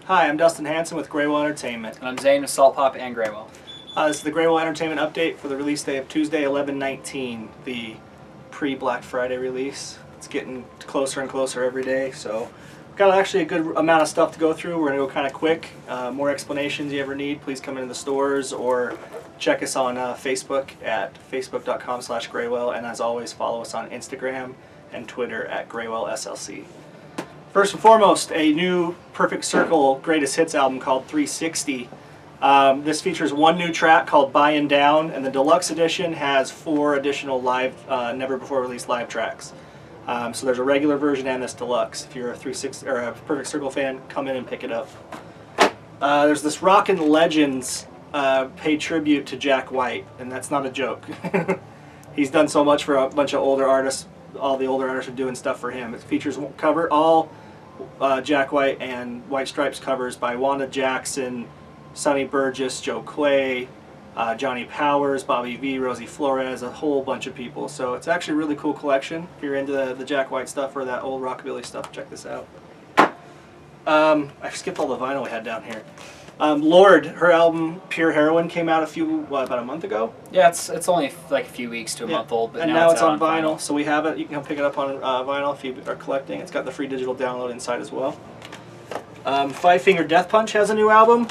Hi, I'm Dustin Hanson with Graywhale Entertainment. And I'm Zane with Salt Pop and Graywhale. This is the Graywhale Entertainment update for the release day of Tuesday, 11/19, the pre-Black Friday release. It's getting closer and closer every day, so we've got actually a good amount of stuff to go through. We're going to go kind of quick. More explanations you ever need, please come into the stores or check us on Facebook at facebook.com/Graywhale, and as always, follow us on Instagram and Twitter at GraywhaleSLC. First and foremost, a new Perfect Circle Greatest Hits album called 360. This features one new track called Buyin' Down, and the Deluxe edition has 4 additional live, never before released live tracks. So there's a regular version and this Deluxe. If you're a 360 or a Perfect Circle fan, come in and pick it up. There's this Rockin' Legends paid tribute to Jack White, and that's not a joke. He's done so much for a bunch of older artists. All the older artists are doing stuff for him. It features all Jack White and White Stripes covers by Wanda Jackson, Sonny Burgess, Joe Clay, Johnny Powers, Bobby V, Rosie Flores, a whole bunch of people. So it's actually a really cool collection. If you're into the Jack White stuff or that old rockabilly stuff, check this out. I skipped all the vinyl we had down here. Lorde, her album Pure Heroine came out about a month ago? Yeah, it's only like a few weeks to a month old, but and now it's on vinyl. So we have it. You can come pick it up on vinyl if you are collecting. It's got the free digital download inside as well. Five Finger Death Punch has a new album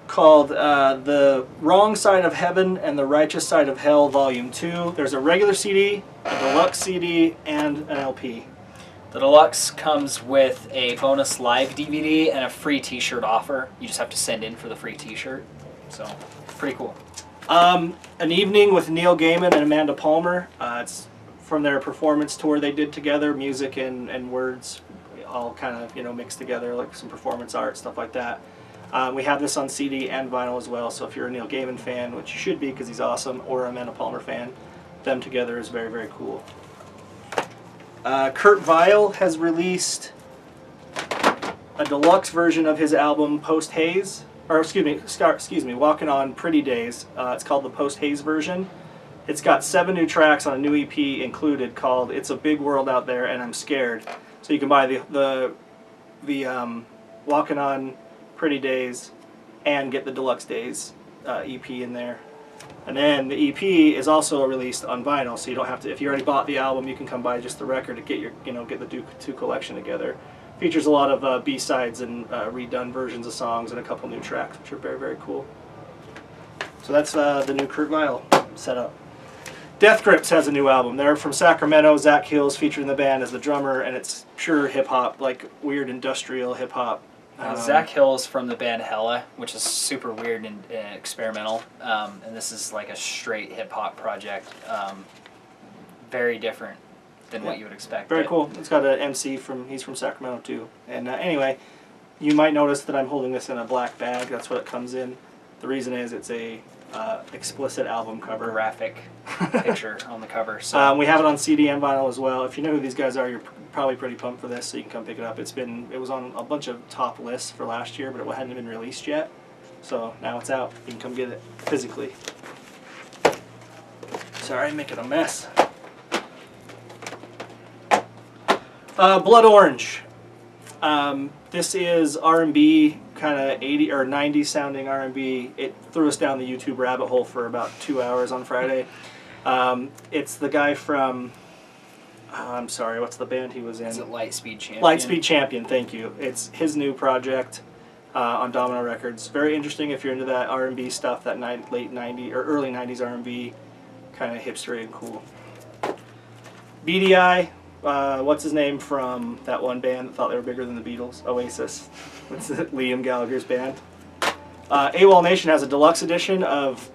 called The Wrong Side of Heaven and the Righteous Side of Hell Volume 2. There's a regular CD, a deluxe CD, and an LP. The Deluxe comes with a bonus live DVD and a free t-shirt offer. You just have to send in for the free t-shirt. So, pretty cool. An Evening with Neil Gaiman and Amanda Palmer. It's from their performance tour they did together, music and words all kind of mixed together, like some performance art, stuff like that. We have this on CD and vinyl as well, so if you're a Neil Gaiman fan, which you should be because he's awesome, or an Amanda Palmer fan, them together is very, very cool. Kurt Vile has released a deluxe version of his album Post Haze, or excuse me, Walking on Pretty Days. It's called the Post Haze version. It's got 7 new tracks on a new EP included called It's a Big World Out There and I'm Scared. So you can buy the Walking on Pretty Days and get the Deluxe Days EP in there. And then the EP is also released on vinyl, so you don't have to. If you already bought the album, you can come buy just the record to get your, get the two collection together. Features a lot of B-sides and redone versions of songs and a couple new tracks, which are very, very cool. So that's the new Kurt Vile setup. Death Grips has a new album. They're from Sacramento. Zach Hill's featured in the band as the drummer, and it's pure hip hop, like weird industrial hip hop. Zach Hill's from the band Hella, which is super weird and experimental, and this is like a straight hip-hop project. Very different than what you would expect. Very cool. It's got an MC he's from Sacramento too. And anyway, you might notice that I'm holding this in a black bag. That's what it comes in. The reason is it's a explicit album cover. Graphic picture on the cover. So we have it on CD and vinyl as well. If you know who these guys are, you're probably pretty pumped for this, so you can come pick it up. It was on a bunch of top lists for last year, but it hadn't been released yet. So now it's out. You can come get it physically. Sorry, I'm making a mess. Blood Orange. This is R&B, kind of 80 or 90s sounding R&B. It threw us down the YouTube rabbit hole for about 2 hours on Friday. It's the guy from, I'm sorry, what's the band he was in? Is it Lightspeed Champion? Lightspeed Champion, thank you. It's his new project on Domino Records. Very interesting if you're into that R&B stuff, that late 90s or early 90s R&B, kind of hipstery and cool. Beady Eye. What's his name from that one band that thought they were bigger than the Beatles? Oasis. What's it? Liam Gallagher's band. Awolnation has a deluxe edition of,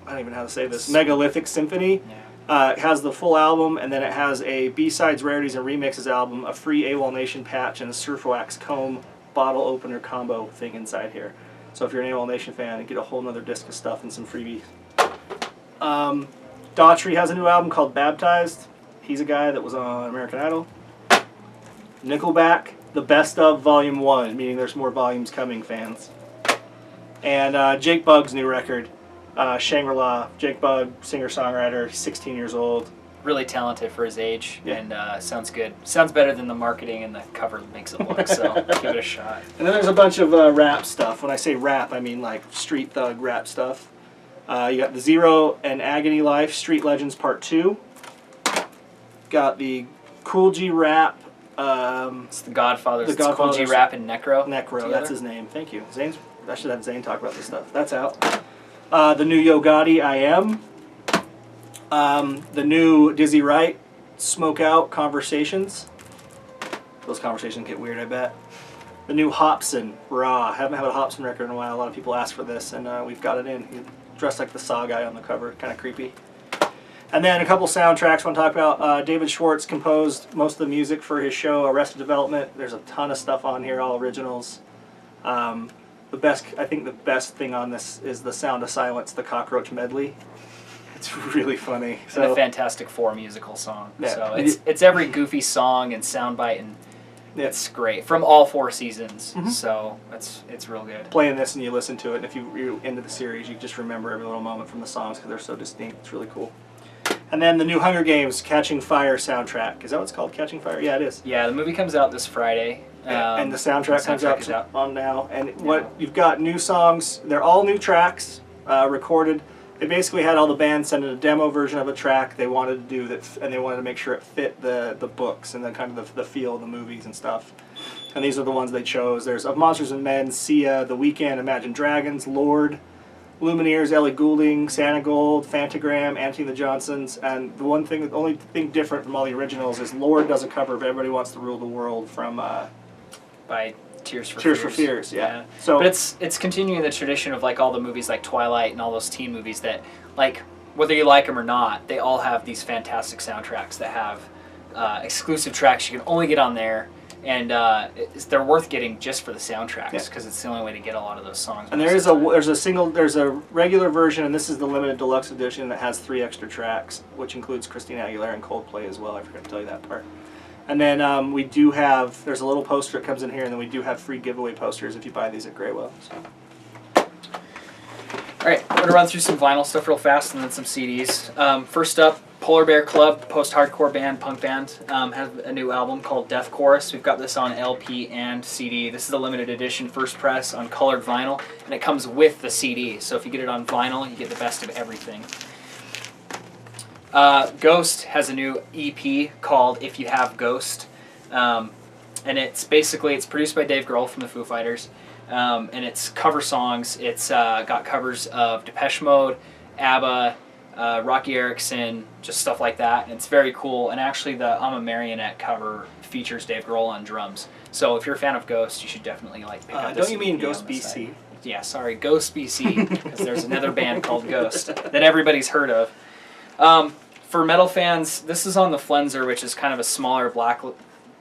I don't even know how to say this, Megalithic Symphony. Yeah. It has the full album, and then it has a B-Sides, Rarities, and Remixes album, a free Awolnation patch, and a Surf Wax comb bottle opener combo thing inside here. So if you're an Awolnation fan, you get a whole nother disc of stuff and some freebies. Daughtry has a new album called Baptized. He's a guy that was on American Idol. Nickelback, The Best of Volume 1, meaning there's more volumes coming, fans. And Jake Bugg's new record, Shangri. Jake Bugg, singer-songwriter, 16 years old. really talented for his age, Yeah. and sounds good. Sounds better than the marketing and the cover makes it look, so give it a shot. And then there's a bunch of rap stuff. When I say rap, I mean like street thug rap stuff. You got the Zero and Agonylife Street Legends Part 2. Got the Kool G rap. It's the Godfathers. The It's Kool G Godfathers. Rap and Necro. Necro, together. that's his name. Thank you. Zane's, I should have Zane talk about this stuff. That's out. The new Gotti, I Am. The new Dizzy Wright, Smokeout, Conversations. Those conversations get weird, I bet. The new Hopsin, Raw. Haven't had a Hopsin record in a while. A lot of people ask for this, and we've got it in. He's dressed like the Saw guy on the cover. Kind of creepy. And then a couple soundtracks I want to talk about. David Schwartz composed most of the music for his show, Arrested Development. There's a ton of stuff on here, all originals. I think the best thing on this is the Sound of Silence, the Cockroach medley. It's really funny. And a Fantastic Four musical song. Yeah. So it's every Goofy song and soundbite, and it's great from all 4 seasons. Mhm. So it's real good. Playing this and you listen to it, and if you're into the series, you just remember every little moment from the songs because they're so distinct. It's really cool. And then the new Hunger Games Catching Fire soundtrack. Is that what it's called? Catching Fire? Yeah, it is. Yeah, the movie comes out this Friday. And the soundtrack comes is out on now. And what you've got new songs. They're all new tracks recorded. They basically had all the bands send in a demo version of a track they wanted to do that, and they wanted to make sure it fit the books and then kind of the feel of the movies and stuff. And these are the ones they chose. There's Of Monsters and Men, Sia, The Weeknd, Imagine Dragons, Lorde, Lumineers, Ellie Goulding, Santa Gold, Fantagram, Anthony the Johnsons, and the only thing different from all the originals is Lorde does a cover of Everybody Wants to Rule the World from by Tears for Fears. Yeah. So, but it's continuing the tradition of like all the movies like Twilight and all those teen movies that, like, whether you like them or not, they all have these fantastic soundtracks that have exclusive tracks you can only get on there. And they're worth getting just for the soundtracks because it's the only way to get a lot of those songs. And there's a regular version, and this is the limited deluxe edition that has 3 extra tracks, which includes Christina Aguilera and Coldplay as well. I forgot to tell you that part. And then we do have, there's a little poster that comes in here, and then we do have free giveaway posters if you buy these at Graywhale. So. All right, I'm going to run through some vinyl stuff real fast and then some CDs. First up, Polar Bear Club, post-hardcore band, punk band, has a new album called Death Chorus. We've got this on LP and CD. This is a limited edition first press on colored vinyl, and it comes with the CD. So if you get it on vinyl, you get the best of everything. Ghost has a new EP called If You Have Ghost, and it's produced by Dave Grohl from the Foo Fighters, and it's cover songs. It's got covers of Depeche Mode, ABBA, Rocky Erickson, just stuff like that. And it's very cool. And actually, the I'm a Marionette cover features Dave Grohl on drums. So if you're a fan of Ghost, you should definitely pick up. Don't you mean EP Ghost on the BC? side. Yeah, sorry, Ghost BC, because there's another band called Ghost that everybody's heard of. For metal fans, this is on the Flenser, which is kind of a smaller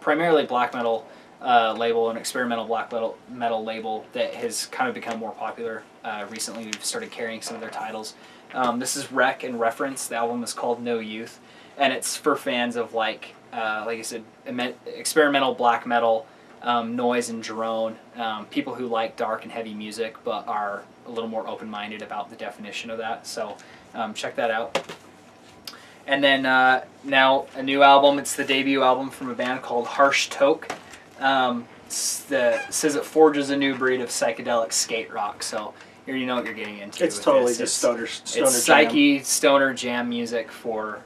primarily black metal label, an experimental black metal label that has kind of become more popular recently. We've started carrying some of their titles. This is Wreck and Reference. The album is called No Youth, and it's for fans of like I said, experimental black metal, noise and drone, people who like dark and heavy music but are a little more open-minded about the definition of that. So check that out. And then now a new album. It's the debut album from a band called Harsh Toke. It says it forges a new breed of psychedelic skate rock. So here you know what you're getting into. It's totally just stoner it's jam. psyche, stoner jam music for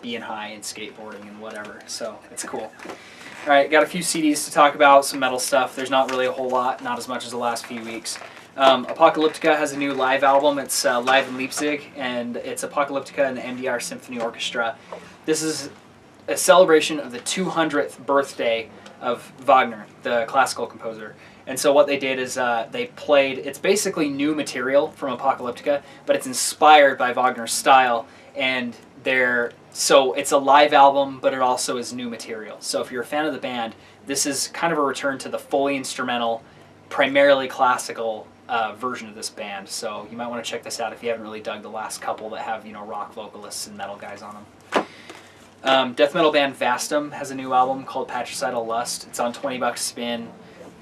being high and skateboarding and whatever. So it's cool. All right, got a few CDs to talk about, some metal stuff. There's not really a whole lot, not as much as the last few weeks. Apocalyptica has a new live album. It's live in Leipzig, and it's Apocalyptica and the MDR Symphony Orchestra. This is a celebration of the 200th birthday of Wagner, the classical composer. And so what they did is they played, it's basically new material from Apocalyptica, but it's inspired by Wagner's style, and so it's a live album, but it also is new material. So if you're a fan of the band, this is kind of a return to the fully instrumental, primarily classical version of this band. So you might want to check this out if you haven't really dug the last couple that have, rock vocalists and metal guys on them. Death metal band Vastum has a new album called Patricidal Lust. It's on $20 Spin.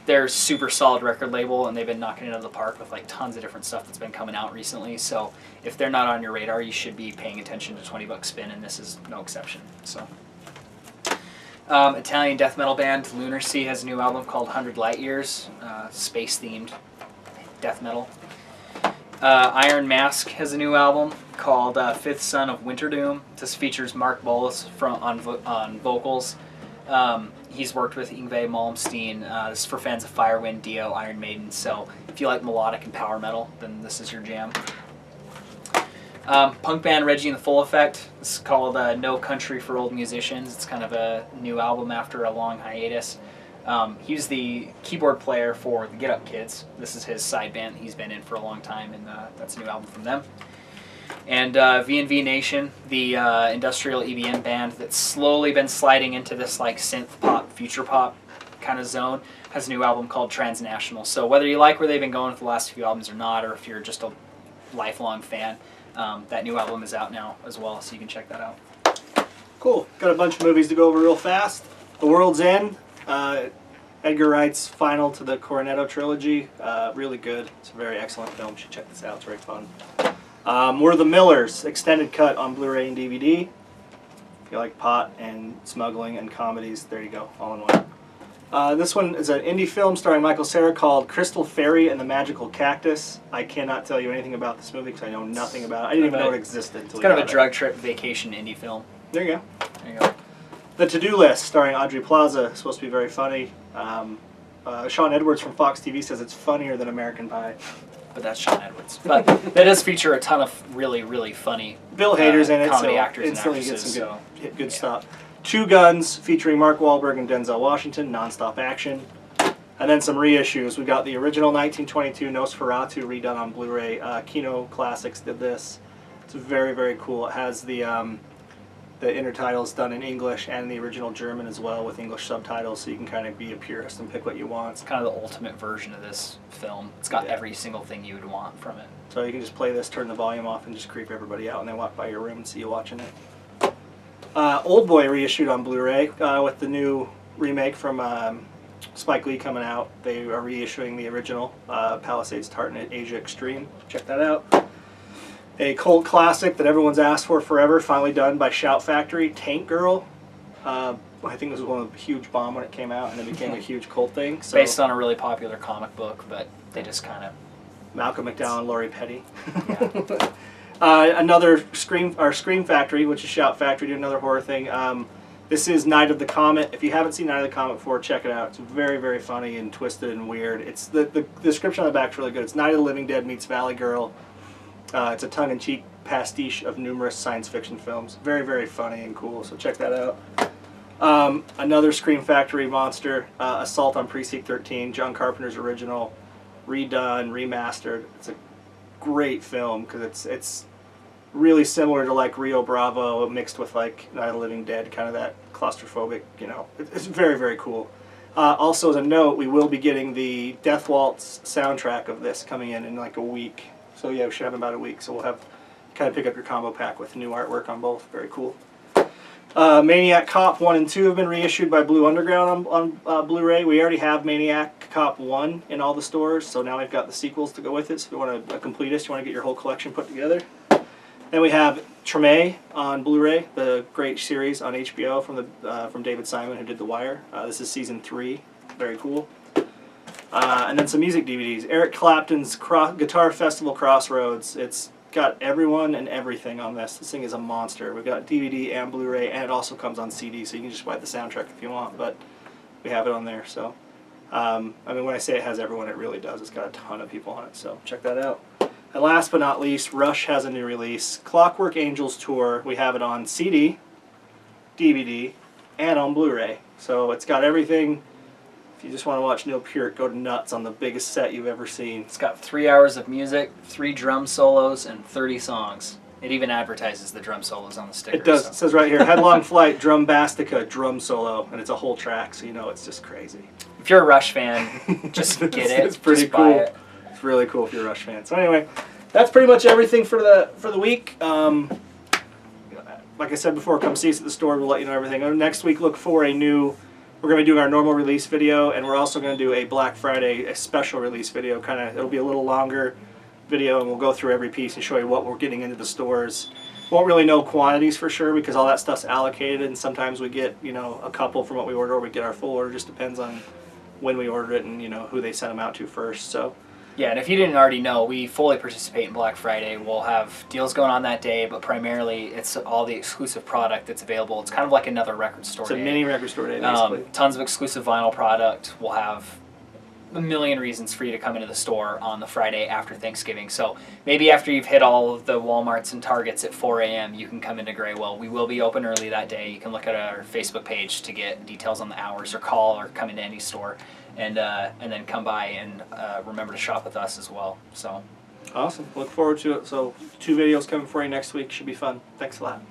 they're a super solid record label, and they've been knocking it out of the park with like tons of different stuff that's been coming out recently. So if they're not on your radar, you should be paying attention to 20 Buck Spin, and this is no exception. So Italian death metal band Lunar Sea has a new album called 100 Light Years, space themed death metal. Iron Mask has a new album called Fifth Son of Winter Doom. This features Mark Bolas on vocals. He's worked with Yngwie Malmsteen. This is for fans of Firewind, Dio, Iron Maiden. So if you like melodic and power metal, then this is your jam. Punk band Reggie and the Full Effect. This is called No Country for Old Musicians. It's kind of a new album after a long hiatus. He was the keyboard player for the Get Up Kids. This is his side band that he's been in for a long time, and that's a new album from them. And V&V Nation, the industrial EBM band that's slowly been sliding into this like synth pop, future pop kind of zone, has a new album called Transnational. So whether you like where they've been going with the last few albums or not, or if you're just a lifelong fan, that new album is out now as well, so you can check that out. Cool. Got a bunch of movies to go over real fast. The World's End, Edgar Wright's final to the Cornetto trilogy. Really good. It's a very excellent film. You should check this out. It's very fun. We're the Millers, extended cut on Blu-ray and DVD. If you like pot and smuggling and comedies, there you go, all in one. This one is an indie film starring Michael Cera called Crystal Fairy and the Magical Cactus. I cannot tell you anything about this movie because I know nothing about it. I didn't even know it existed until it's kind of a drug trip vacation indie film. There you go. There you go. The To-Do List starring Audrey Plaza is supposed to be very funny. Sean Edwards from Fox TV says it's funnier than American Pie. But that's Sean Edwards. But that does feature a ton of really, really funny Bill Hader's in it, comedy so actors and instantly actresses. get some good stuff. Two Guns featuring Mark Wahlberg and Denzel Washington, non-stop action. And then some reissues. We got the original 1922 Nosferatu redone on Blu-ray. Kino Classics did this. It's very, very cool. It has the intertitles done in English and the original German as well with English subtitles, so you can kind of be a purist and pick what you want. It's kind of the ultimate version of this film. It's got every single thing you would want from it. So you can just play this, turn the volume off, and just creep everybody out when they walk by your room and see you watching it. Old Boy reissued on Blu-ray with the new remake from Spike Lee coming out. They are reissuing the original Palisades Tartan Asia Extreme. Check that out. A cult classic that everyone's asked for forever, finally done by Shout Factory, Tank Girl. I think this was one of the huge bomb when it came out, and it became a huge cult thing. So based on a really popular comic book, but they just kind of... Malcolm McDowell and Laurie Petty. Yeah. Another Scream Factory, which is Shout Factory, did another horror thing. This is Night of the Comet. If you haven't seen Night of the Comet before, check it out. It's very, very funny and twisted and weird. It's the description on the back is really good. It's Night of the Living Dead meets Valley Girl. It's a tongue-in-cheek pastiche of numerous science fiction films. Very, very funny and cool, so check that out. Another Scream Factory monster, Assault on Precinct 13, John Carpenter's original, redone, remastered. It's a great film because it's really similar to like Rio Bravo mixed with like Night of the Living Dead, kind of that claustrophobic, you know. It's very, very cool. Also, as a note, we will be getting the Death Waltz soundtrack of this coming in like a week. So yeah, we should have about a week. So we'll have kind of pick up your combo pack with new artwork on both. Very cool. Maniac Cop 1 and 2 have been reissued by Blue Underground on Blu-ray. We already have Maniac Cop 1 in all the stores, so now we've got the sequels to go with it. So if you want a completist, you want to get your whole collection put together. Then we have Treme on Blu-ray, the great series on HBO from David Simon, who did The Wire. This is season 3. Very cool. And then some music DVDs. Eric Clapton's Guitar Festival Crossroads. It's got everyone and everything on this. This thing is a monster. We've got DVD and Blu-ray, and it also comes on CD, so you can just buy the soundtrack if you want, but we have it on there. So, I mean, when I say it has everyone, it really does. It's got a ton of people on it, so check that out. And last but not least, Rush has a new release. Clockwork Angels Tour. We have it on CD, DVD, and on Blu-ray. So it's got everything. If you just want to watch Neil Peart go nuts on the biggest set you've ever seen. It's got 3 hours of music, 3 drum solos, and 30 songs. It even advertises the drum solos on the sticker. It does. So. It says right here, Headlong Flight, Drumbastica, drum solo, and it's a whole track, so you know it's just crazy. If you're a Rush fan, just get it. It's pretty just cool. Buy it. It's really cool if you're a Rush fan. So anyway, that's pretty much everything for the week. Like I said before, come see us at the store. We'll let you know everything. Next week, look for a new we're going to be doing our normal release video, and we're also going to do a Black Friday a special release video. It'll be a little longer video, and we'll go through every piece and show you what we're getting into the stores. Won't really know quantities for sure because all that stuff's allocated, and sometimes we get, you know, a couple from what we order, or we get our full order. Just depends on when we order it and, you know, who they send them out to first. So yeah, and if you didn't already know, we fully participate in Black Friday. We'll have deals going on that day, but primarily it's all the exclusive product that's available. It's kind of like another record store it's a day. mini record store day, basically. Tons of exclusive vinyl product. We'll have a million reasons for you to come into the store on the Friday after Thanksgiving. So maybe after you've hit all of the Walmarts and Targets at 4 a.m., you can come into Graywhale. We will be open early that day. You can look at our Facebook page to get details on the hours, or call, or come into any store, and then come by and remember to shop with us as well. So awesome. Look forward to it. So 2 videos coming for you next week. Should be fun. Thanks a lot.